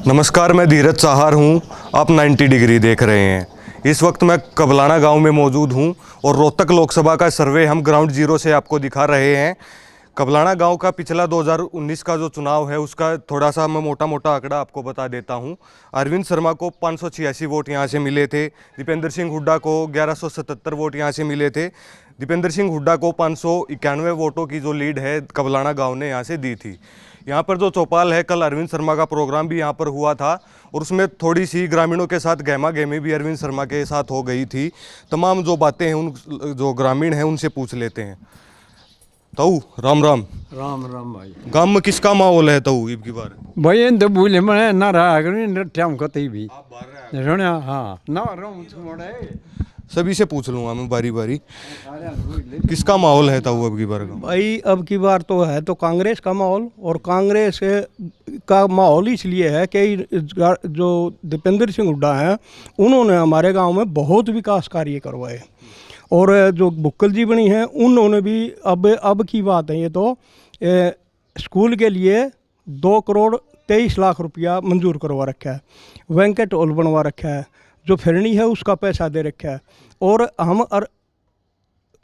नमस्कार, मैं धीरज चाहर हूँ। आप 90 डिग्री देख रहे हैं। इस वक्त मैं कबलाना गांव में मौजूद हूँ और रोहतक लोकसभा का सर्वे हम ग्राउंड जीरो से आपको दिखा रहे हैं। कबलाना गांव का पिछला 2019 का जो चुनाव है उसका थोड़ा सा मैं मोटा मोटा आंकड़ा आपको बता देता हूं। अरविंद शर्मा को 586 वोट यहां से मिले थे। दीपेंद्र सिंह हुड्डा को 1177 वोट यहां से मिले थे। दीपेंद्र सिंह हुड्डा को 591 वोटों की जो लीड है कबलाना गांव ने यहां से दी थी। यहाँ पर जो चौपाल है, कल अरविंद शर्मा का प्रोग्राम भी यहाँ पर हुआ था और उसमें थोड़ी सी ग्रामीणों के साथ गहमा गहमी भी अरविंद शर्मा के साथ हो गई थी। तमाम जो बातें हैं उन जो ग्रामीण हैं उनसे पूछ लेते हैं। तऊ राम राम। राम राम भाई। गांव में किसका माहौल है तऊ इब की बार? भाई इन तो भूले मैं ना रहा करी नट्याम कतई भी आप बाहर सुनिया। हाँ ना रहूं मोड़े सभी से पूछ लूंगा मैं बारी बारी, किसका माहौल है तऊ अब की बार? भाई अब की बार तो है तो कांग्रेस का माहौल, और कांग्रेस का माहौल इसलिए है कि जो दीपेंद्र सिंह हुड्डा हैं उन्होंने हमारे गांव में बहुत विकास कार्य करवाए, और जो बुक्कल जी बनी हैं उन्होंने भी अब की बात है ये तो स्कूल के लिए 2,23,00,000 रुपया मंजूर करवा रखा है। वेंकट हॉल बनवा रखा है, जो फिरनी है उसका पैसा दे रखा है, और हम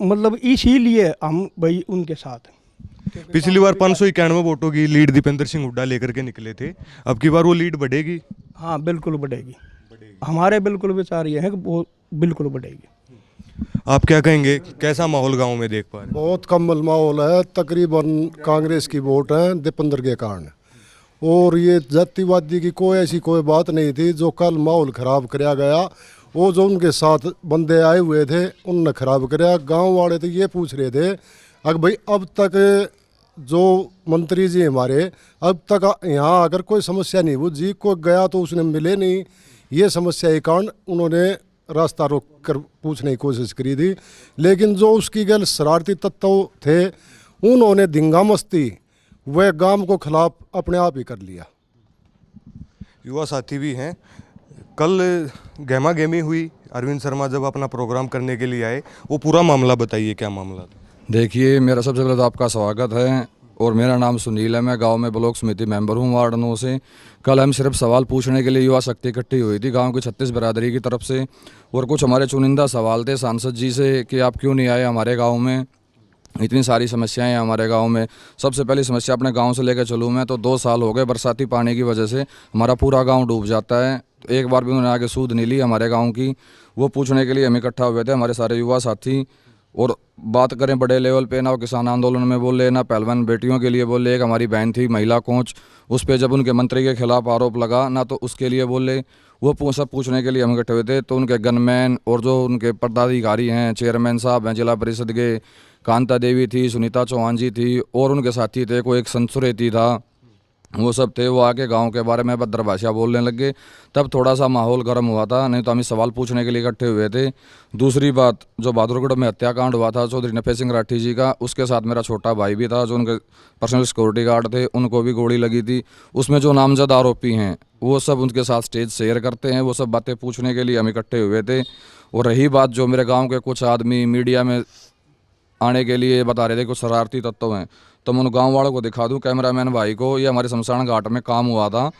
मतलब इसीलिए हम भाई उनके साथ हैं। पिछली बार 591 वोटों की लीड दीपेंद्र सिंह हुड्डा लेकर के निकले थे, अब की बार वो लीड बढ़ेगी? हाँ बिल्कुल बढ़ेगी। हमारे बिल्कुल विचार ये है कि वो बिल्कुल बढ़ेगी। आप क्या कहेंगे, कैसा माहौल गांव में देख पा रहे हैं? बहुत कम माहौल है। तकरीबन कांग्रेस की वोट है दीपेंद्र के कारण, और ये जातिवादी की कोई बात नहीं थी। जो कल माहौल ख़राब कराया गया, वो जो उनके साथ बंदे आए हुए थे उनने ख़राब कराया। गांव वाले तो ये पूछ रहे थे अगर भाई अब तक जो मंत्री जी हमारे अब तक यहाँ अगर कोई समस्या नहीं बुझी, कोई गया तो उसने मिले नहीं। ये समस्या के कारण उन्होंने रास्ता रोक कर पूछने की कोशिश करी थी, लेकिन जो उसकी गल शरारती तत्व थे उन्होंने धिंगा मस्ती वह गांव को खिलाफ अपने आप ही कर लिया। युवा साथी भी हैं। कल गहमा गहमी हुई, अरविंद शर्मा जब अपना प्रोग्राम करने के लिए आए, वो पूरा मामला बताइए, क्या मामला था? देखिए, मेरा सबसे पहले तो आपका स्वागत है, और मेरा नाम सुनील है। मैं गांव में ब्लॉक समिति मेंबर हूं वार्ड 9 से। कल हम सिर्फ सवाल पूछने के लिए युवा शक्ति इकट्ठी हुई थी गांव की 36 बिरादरी की तरफ से, और कुछ हमारे चुनिंदा सवाल थे सांसद जी से कि आप क्यों नहीं आए हमारे गाँव में, इतनी सारी समस्याएं हैं हमारे गांव में। सबसे पहली समस्या अपने गांव से लेकर चलूँ मैं तो 2 साल हो गए बरसाती पानी की वजह से हमारा पूरा गांव डूब जाता है। तो एक बार भी उन्होंने आके सूद नहीं ली हमारे गांव की। वो पूछने के लिए हम इकट्ठा हुए थे, हमारे सारे युवा साथी। और बात करें बड़े लेवल पे, ना वो किसान आंदोलन में बोले, ना पहलवान बेटियों के लिए बोले। एक हमारी बहन थी महिला कोच, उस पर जब उनके मंत्री के खिलाफ आरोप लगा ना तो उसके लिए बोले। वो सब पूछने के लिए हम इकट्ठे हुए थे। तो उनके गनमैन और जो उनके पदाधिकारी हैं, चेयरमैन साहब हैं जिला परिषद के, कांता देवी थी, सुनीता चौहान जी थी, और उनके साथी थे, कोई एक संसुरेती था, वो सब थे। वो आके गांव के बारे में भद्र भाषा बोलने लगे। तब थोड़ा सा माहौल गर्म हुआ था, नहीं तो हम सवाल पूछने के लिए इकट्ठे हुए थे। दूसरी बात, जो बहादुरगढ़ में हत्याकांड हुआ था चौधरी नफे सिंह राठी जी का, उसके साथ मेरा छोटा भाई भी था, जो उनके पर्सनल सिक्योरिटी गार्ड थे, उनको भी गोली लगी थी। उसमें जो नामजद आरोपी हैं वो सब उनके साथ स्टेज शेयर करते हैं। वो सब बातें पूछने के लिए हम इकट्ठे हुए थे। और रही बात, जो मेरे गाँव के कुछ आदमी मीडिया में आने के लिए बता रहे थे कुछ शरारती तत्व हैं, तो मैं उन गाँव वालों को दिखा दूं, कैमरामैन भाई को। ये हमारे शमशान घाट में काम हुआ था,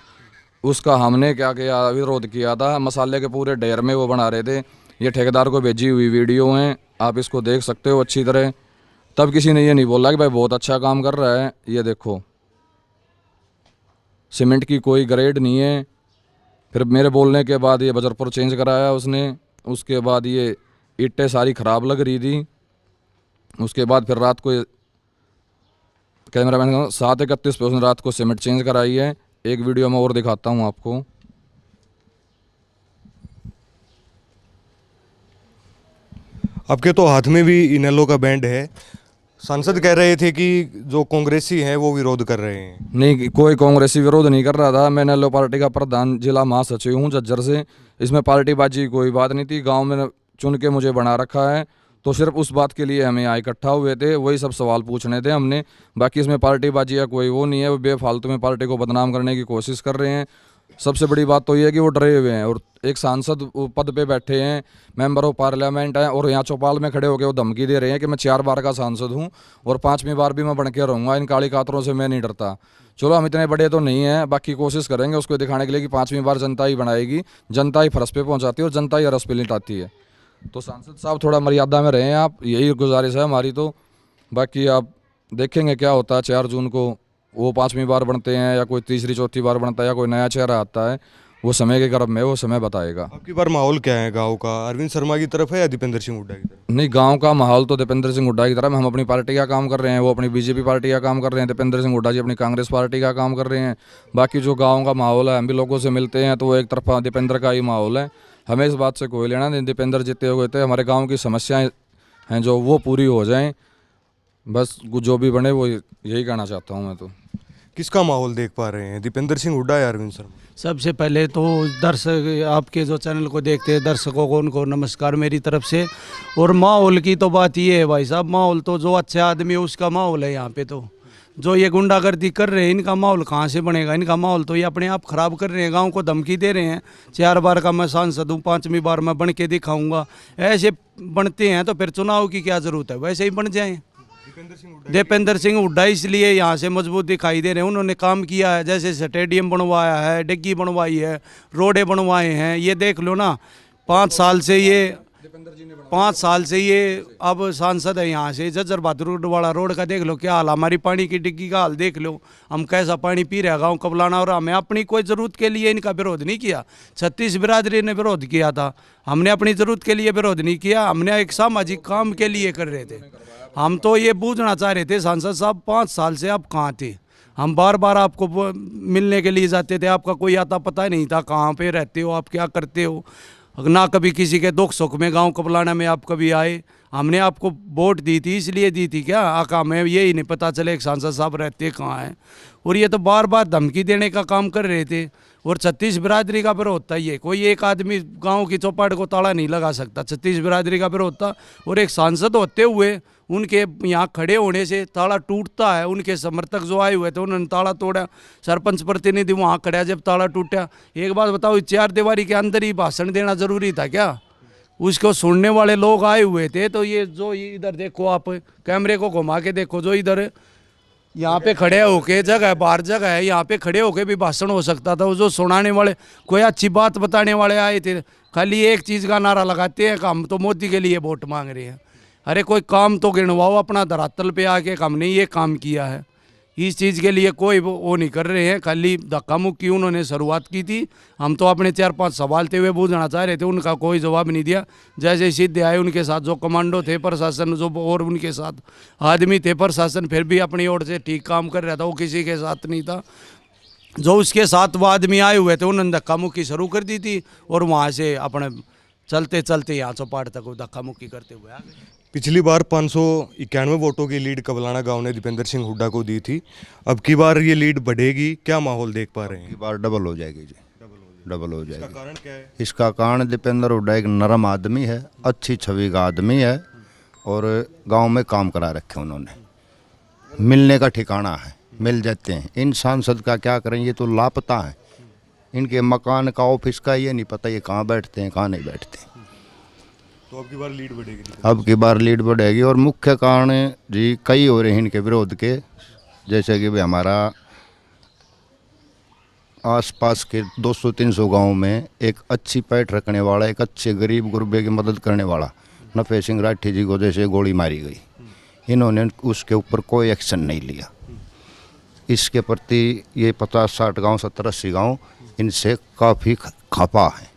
उसका हमने क्या किया, विरोध किया था। मसाले के पूरे ढेर में वो बना रहे थे। ये ठेकेदार को भेजी हुई वीडियो हैं, आप इसको देख सकते हो अच्छी तरह। तब किसी ने ये नहीं बोला कि भाई बहुत अच्छा काम कर रहा है। ये देखो, सीमेंट की कोई ग्रेड नहीं है। फिर मेरे बोलने के बाद ये बजरपुर चेंज कराया उसने। उसके बाद ये ईंटें सारी ख़राब लग रही थी। उसके बाद फिर रात को कैमरामैन 7:31 पे उसने रात को सीमेंट चेंज कराई है। एक वीडियो में और दिखाता हूँ आपको। आपके तो हाथ में भी इनेलो का बैंड है। सांसद कह रहे थे कि जो कांग्रेसी हैं वो विरोध कर रहे हैं। नहीं, कोई कांग्रेसी विरोध नहीं कर रहा था। मैं इनेलो पार्टी का प्रधान जिला महासचिव हूँ झज्जर से। इसमें पार्टीबाजी की कोई बात नहीं थी। गाँव में चुन के मुझे बना रखा है, तो सिर्फ उस बात के लिए हमें यहाँ इकट्ठा हुए थे। वही सब सवाल पूछने थे हमने। बाकी इसमें पार्टीबाजी या कोई वो नहीं है। वो बेफालतू में पार्टी को बदनाम करने की कोशिश कर रहे हैं। सबसे बड़ी बात तो ये है कि वो डरे हुए हैं, और एक सांसद वो पद पे बैठे हैं, मेंबर ऑफ पार्लियामेंट हैं, और यहाँ चौपाल में खड़े होकर वो धमकी दे रहे हैं कि मैं 4 बार का सांसद हूँ और 5वीं बार भी मैं बन के रहूँगा, इन काली कातरों से मैं नहीं डरता। चलो हम इतने बड़े तो नहीं हैं, बाकी कोशिश करेंगे उसको दिखाने के लिए कि 5वीं बार जनता ही बनाएगी, जनता ही फरस पे पहुँचाती है और जनता ही अरस पे लिटाती है। तो सांसद साहब थोड़ा मर्यादा में रहें आप, यही गुजारिश है हमारी। तो बाकी आप देखेंगे क्या होता है 4 जून को, वो 5वीं बार बनते हैं या कोई तीसरी चौथी बार बनता है या कोई नया चेहरा आता है, वो समय के गर्भ में वो समय बताएगा। आपकी बार माहौल क्या है गांव का, अरविंद शर्मा की तरफ है या दीपेंद्र सिंह हुड्डा की तरफ? नहीं, गांव का माहौल तो दीपेंद्र सिंह हुड्डा की तरफ। हम अपनी पार्टी का काम कर रहे हैं, वो अपनी बीजेपी पार्टी का काम कर रहे हैं, दीपेंद्र सिंह हुड्डा जी अपनी कांग्रेस पार्टी का काम कर रहे हैं। बाकी जो गाँव का माहौल है, हम भी लोगों से मिलते हैं तो वो एक तरफा दीपेंद्र का ही माहौल है। हमें इस बात से कोई लेना नहीं, दीपेंद्र जीते हुए थे, हमारे गाँव की समस्याएँ हैं जो वो पूरी हो जाएँ, बस जो भी बने वो यही कहना चाहता हूँ मैं। तो किसका माहौल देख पा रहे हैं, दीपेंद्र सिंह हुड्डा या अरविंद शर्मा? सबसे पहले तो दर्शक, आपके जो चैनल को देखते हैं दर्शकों को, उनको नमस्कार मेरी तरफ से। और माहौल की तो बात ये है भाई साहब, माहौल तो जो अच्छे आदमी है उसका माहौल है यहाँ पे। तो जो ये गुंडागर्दी कर रहे हैं, इनका माहौल कहाँ से बनेगा? इनका माहौल तो ये अपने आप खराब कर रहे हैं, गांव को धमकी दे रहे हैं। 4 बार का मैं सांसद हूँ, 5वीं बार मैं बन के दिखाऊंगा। ऐसे बनते हैं तो फिर चुनाव की क्या जरूरत है, वैसे ही बन जाएं। दीपेंद्र सिंह हुड्डा इसलिए यहाँ से मजबूत दिखाई दे रहे हैं, उन्होंने काम किया है, जैसे स्टेडियम बनवाया है, डिग्गी बनवाई है, रोडें बनवाए हैं। ये देख लो ना, 5 साल से ये अब सांसद है यहाँ से। जज्जर बहादुर वाला रोड का देख लो क्या हाल, हमारी पानी की डिग्गी का हाल देख लो, हम कैसा पानी पी रहे हैं गाँव कबलाना। और हमें अपनी कोई ज़रूरत के लिए इनका विरोध नहीं किया, 36 बिरादरी ने विरोध किया था, हमने अपनी ज़रूरत के लिए विरोध नहीं किया, हमने एक सामाजिक काम के लिए कर रहे थे। हम तो ये पूछना चाह रहे थे सांसद साहब, 5 साल से आप कहाँ थे? हम बार बार आपको मिलने के लिए जाते थे, आपका कोई आता पता नहीं था, कहाँ पे रहते हो आप, क्या करते हो। ना कभी किसी के दुख सुख में गांव कबलाना में आप कभी आए। हमने आपको वोट दी थी, इसलिए दी थी क्या? आका हमें यही नहीं पता चले एक सांसद साहब रहते कहाँ हैं। और ये तो बार बार धमकी देने का काम कर रहे थे। और 36 बिरादरी का विरोध था, ये कोई एक आदमी गांव की चौपाट को ताला नहीं लगा सकता। 36 बिरादरी का विरोध था, और एक सांसद होते हुए उनके यहाँ खड़े होने से ताला टूटता है। उनके समर्थक जो आए हुए थे उन्होंने ताला तोड़ा, सरपंच प्रतिनिधि वहाँ खड़ा जब ताला टूटा। एक बात बताओ, 4 दीवारी के अंदर ही भाषण देना जरूरी था क्या? उसको सुनने वाले लोग आए हुए थे। तो ये जो इधर देखो, आप कैमरे को घुमा के देखो, जो इधर यहाँ पे खड़े होके, जगह बाहर जगह है, यहाँ पे खड़े होके भी भाषण हो सकता था। वो जो सुनाने वाले, कोई अच्छी बात बताने वाले आए थे, खाली एक चीज़ का नारा लगाते हैं कि हम तो मोदी के लिए वोट मांग रहे हैं। अरे कोई काम तो गिनवाओ अपना धरातल पे आके, हमने ये काम किया है। इस चीज़ के लिए कोई वो नहीं कर रहे हैं, खाली धक्का मुक्की उन्होंने शुरुआत की थी। हम तो अपने 4-5 सवाल थे वे पूछना चाह रहे थे, उनका कोई जवाब नहीं दिया। जैसे सीधे आए, उनके साथ जो कमांडो थे प्रशासन, जो और उनके साथ आदमी थे प्रशासन, फिर भी अपनी ओर से ठीक काम कर रहा था, वो किसी के साथ नहीं था। जो उसके साथ वो आदमी आए हुए थे उन्होंने धक्का मुक्की शुरू कर दी थी, और वहाँ से अपने चलते चलते यहाँ चौपाट तक धक्का मुक्की करते हुए आ गए। पिछली बार 591 वोटों की लीड कबलाना गांव ने दीपेंद्र सिंह हुड्डा को दी थी, अब की बार ये लीड बढ़ेगी, क्या माहौल देख पा रहे हैं? की बार डबल हो जाएगी जी, डबल हो जाएगी। कारण क्या है? इसका कारण दीपेंद्र हुड्डा एक नरम आदमी है, अच्छी छवि का आदमी है, और गांव में काम करा रखे उन्होंने, मिलने का ठिकाना है, मिल जाते हैं। इन सांसद का क्या करें, ये तो लापता है, इनके मकान का ऑफिस का ये नहीं पता ये कहाँ बैठते हैं कहाँ नहीं बैठते। तो अब की बार लीड बढ़ेगी? अब की बार लीड बढ़ेगी, और मुख्य कारण जी कई हो रहे हैं इनके विरोध के। जैसे कि भाई हमारा आसपास के 200-300 गांव में एक अच्छी पैठ रखने वाला, एक अच्छे गरीब गुरबे की मदद करने वाला नफे सिंह राठी जी को जैसे गोली मारी गई, इन्होंने उसके ऊपर कोई एक्शन नहीं लिया। इसके प्रति ये 50-60 गाँव, 70-80 गाँव इनसे काफ़ी खपा है।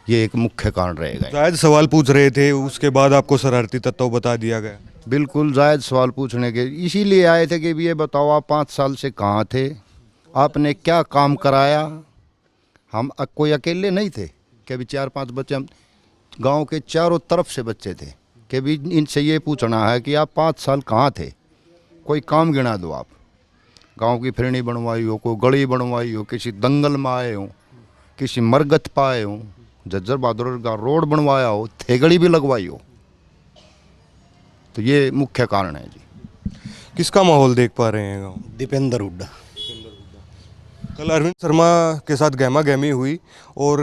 ये एक मुख्य कारण रहेगा। जायद सवाल पूछ रहे थे, उसके बाद आपको शरारती तत्व बता दिया गया? बिल्कुल जायद सवाल पूछने के इसीलिए आए थे कि ये बताओ आप 5 साल से कहाँ थे, आपने क्या काम कराया। हम कोई अकेले नहीं थे कि अभी 4-5 बच्चे, हम गांव के चारों तरफ से बच्चे थे कि भी इनसे ये पूछना है कि आप 5 साल कहाँ थे, कोई काम गिना दो आप। गांव की फिरनी बनवाई हो, कोई गली बनवाई हो, किसी दंगल में आए हो, किसी मरगत पाए हो, जज्जर बहादुर का रोड बनवाया हो, थेगड़ी भी लगवाई हो। तो ये मुख्य कारण है जी। किसका माहौल देख पा रहे हैं गाँव? दीपेंद्र हुड्डा। कल अरविंद शर्मा के साथ गहमा गहमी हुई और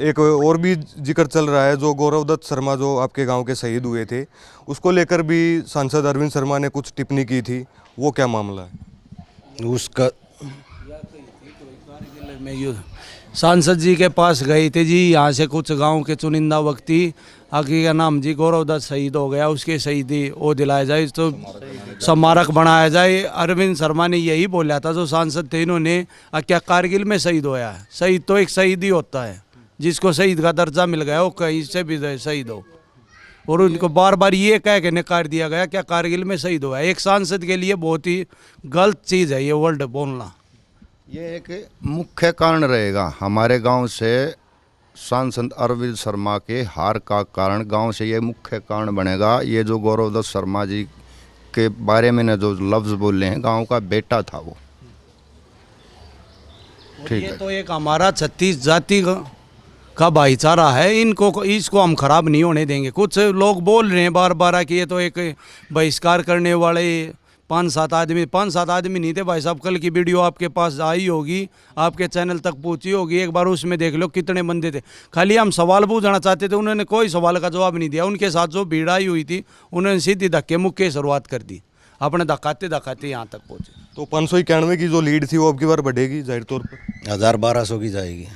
एक और भी जिक्र चल रहा है, जो गौरव दत्त शर्मा जो आपके गांव के शहीद हुए थे, उसको लेकर भी सांसद अरविंद शर्मा ने कुछ टिप्पणी की थी। वो क्या मामला है? उसका में सांसद जी के पास गए थे जी, यहाँ से कुछ गांव के चुनिंदा व्यक्ति, आगे का नाम जी गौरव दत्त शहीद हो गया, उसके शहीदी वो दिलाया जाए, तो स्मारक बनाया जाए। अरविंद शर्मा ने यही बोला था, जो सांसद थे इन्होंने, क्या कारगिल में शहीद होया है? शहीद तो एक शहीद ही होता है, जिसको शहीद का दर्जा मिल गया वो कहीं से भी शहीद हो। और उनको बार बार ये कह के नकार दिया गया क्या कारगिल में शहीद हुआ है। एक सांसद के लिए बहुत ही गलत चीज़ है ये वर्ड बोलना। ये एक मुख्य कारण रहेगा हमारे गांव से सांसद अरविंद शर्मा के हार का कारण, गांव से ये मुख्य कारण बनेगा। ये जो गौरव दत्त शर्मा जी के बारे में जो लफ्ज़ बोले हैं, गांव का बेटा था वो, ठीक ये है। तो एक हमारा 36 जाति का भाईचारा है, इसको हम खराब नहीं होने देंगे। कुछ लोग बोल रहे हैं बार बार कि ये तो एक बहिष्कार करने वाले 5-7 आदमी नहीं थे भाई साहब। कल की वीडियो आपके पास आई होगी, आपके चैनल तक पहुंची होगी, एक बार उसमें देख लो कितने बंदे थे। खाली हम सवाल पूछना चाहते थे, उन्होंने कोई सवाल का जवाब नहीं दिया। उनके साथ जो भीड़ आई हुई थी, उन्होंने सीधी धक्के मुक्के शुरुआत कर दी, अपने धक्काते धक्काते यहाँ तक पहुँचे। तो 591 की जो लीड थी वो अब की बार बढ़ेगी जाहिर तौर पर? 1200 की जाएगी,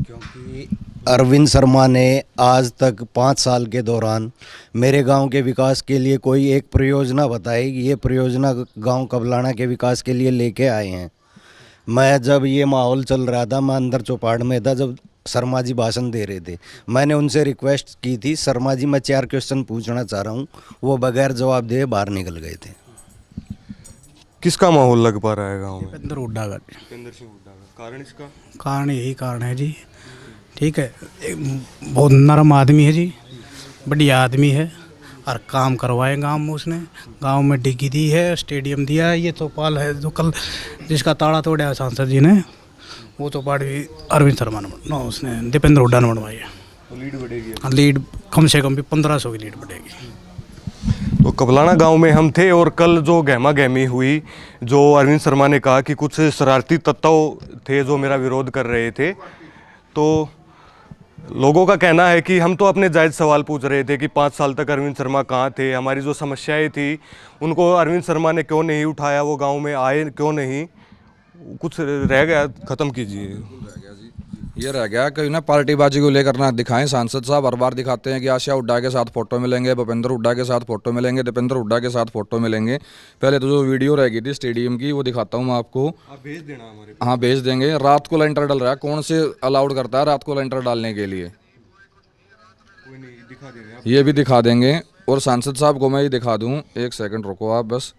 क्योंकि अरविंद शर्मा ने आज तक 5 साल के दौरान मेरे गांव के विकास के लिए कोई एक परियोजना बताई। ये परियोजना गांव कबलाना के विकास के लिए लेके आए हैं। मैं जब ये माहौल चल रहा था, मैं अंदर चौपाड़ में था, जब शर्मा जी भाषण दे रहे थे, मैंने उनसे रिक्वेस्ट की थी, शर्मा जी मैं 4 क्वेश्चन पूछना चाह रहा हूँ। वो बगैर जवाब दिए बाहर निकल गए थे। किसका माहौल लग पा रहा है गाँव में? दीपेंद्र हुड्डा का। दीपेंद्र सिंह हुड्डा का। कारण इसका? कारण यही कारण है जी, ठीक है। बहुत नरम आदमी है जी, बढ़िया आदमी है, और काम करवाए गांव में उसने। गांव में डिग्गी दी है, स्टेडियम दिया है। ये चौपाल है जो कल जिसका ताला तोड़ा सांसद जी ने, वो चौपाल भी अरविंद शर्मा ने उसने दीपेंद्र हुड्डा ने बनवाई है। तो लीड बढ़ेगी? लीड कम से कम भी 1500 की लीड बढ़ेगी। तो कबलाना गांव में हम थे और कल जो गहमा गहमी हुई, जो अरविंद शर्मा ने कहा कि कुछ शरारती तत्व थे जो मेरा विरोध कर रहे थे, तो लोगों का कहना है कि हम तो अपने जायज़ सवाल पूछ रहे थे कि 5 साल तक अरविंद शर्मा कहाँ थे, हमारी जो समस्याएं थी उनको अरविंद शर्मा ने क्यों नहीं उठाया, वो गांव में आए क्यों नहीं, कुछ रह गया ख़त्म कीजिए। ये रह गया कि ना पार्टीबाजी को लेकर ना दिखाएं। सांसद साहब हर बार दिखाते हैं कि आशिया हुड्डा के साथ फोटो मिलेंगे, भूपेंद्र हुड्डा के साथ फोटो मिलेंगे, दीपेंद्र हुड्डा के साथ फोटो मिलेंगे। पहले तो जो वीडियो रह गई थी स्टेडियम की, वो दिखाता हूँ मैं आपको। आप भेज देना हमारे। हाँ भेज देंगे। रात को लेंटर डल रहा है, कौन से अलाउड करता है रात को लेंटर डालने के लिए? कोई नहीं, दिखा देंगे आप। ये भी दिखा देंगे। और सांसद साहब को मैं ये दिखा दूँ, 1 सेकंड रुको आप बस।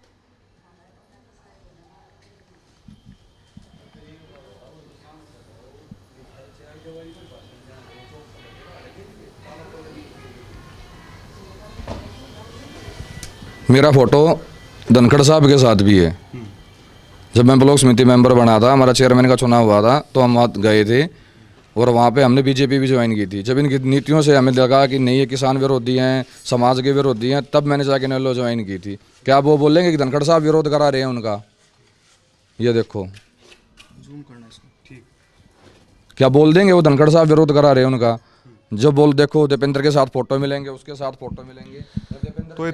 मेरा फोटो धनखड़ साहब के साथ भी है। जब मैं ब्लॉक समिति मेंबर बना था, हमारा चेयरमैन का चुनाव हुआ था, तो हम वहाँ गए थे और वहाँ पे हमने बीजेपी भी ज्वाइन की थी। जब इनकी नीतियों से हमें लगा कि नहीं ये किसान विरोधी हैं, समाज के विरोधी हैं, तब मैंने जाके नेलो ज्वाइन की थी। क्या आप वो बोलेंगे कि धनखड़ साहब विरोध करा रहे हैं उनका? ये देखो, जूम करना इसको, ठीक। क्या बोल देंगे वो धनखड़ साहब विरोध करा रहे हैं उनका? जो बोल देखो, दीपेंद्र के साथ फोटो मिलेंगे, उसके साथ फोटो मिलेंगे। तो ये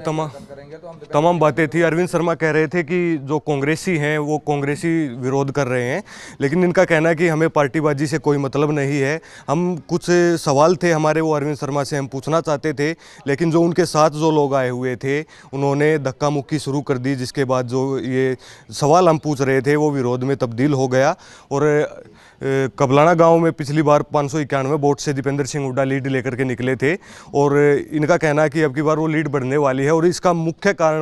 तमाम बातें थी। अरविंद शर्मा कह रहे थे कि जो कांग्रेसी हैं वो कांग्रेसी विरोध कर रहे हैं, लेकिन इनका कहना है कि हमें पार्टीबाजी से कोई मतलब नहीं है। हम कुछ सवाल थे हमारे, वो अरविंद शर्मा से हम पूछना चाहते थे, लेकिन जो उनके साथ जो लोग आए हुए थे उन्होंने धक्का मुक्की शुरू कर दी, जिसके बाद जो ये सवाल हम पूछ रहे थे वो विरोध में तब्दील हो गया। और कबलाना गांव में पिछली बार 591 वोट से दीपेंद्र सिंह हुड्डा लीड लेकर के निकले थे, और इनका कहना है कि अब की बार वो लीड बढ़ने वाली है। और इसका मुख्य कारण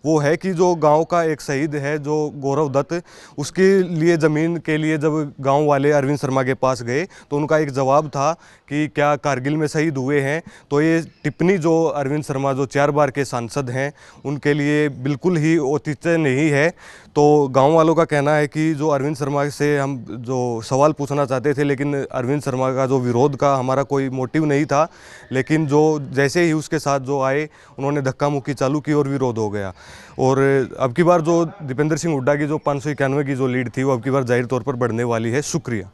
वो है कि जो गांव का एक शहीद है जो गौरव दत्त, उसके लिए ज़मीन के लिए जब गांव वाले अरविंद शर्मा के पास गए तो उनका एक जवाब था कि क्या कारगिल में शहीद हुए हैं। तो ये टिप्पणी जो अरविंद शर्मा जो 4 बार के सांसद हैं उनके लिए बिल्कुल ही औचित्य नहीं है। तो गांव वालों का कहना है कि जो अरविंद शर्मा से हम जो सवाल पूछना चाहते थे, लेकिन अरविंद शर्मा का जो विरोध का हमारा कोई मोटिव नहीं था, लेकिन जो जैसे ही उसके साथ जो आए उन्होंने धक्का मुक्की चालू की और विरोध हो गया। और अब की बार जो दीपेंद्र सिंह हुड्डा की जो 591 की जो लीड थी वो अब की बार जाहिर तौर पर बढ़ने वाली है। शुक्रिया।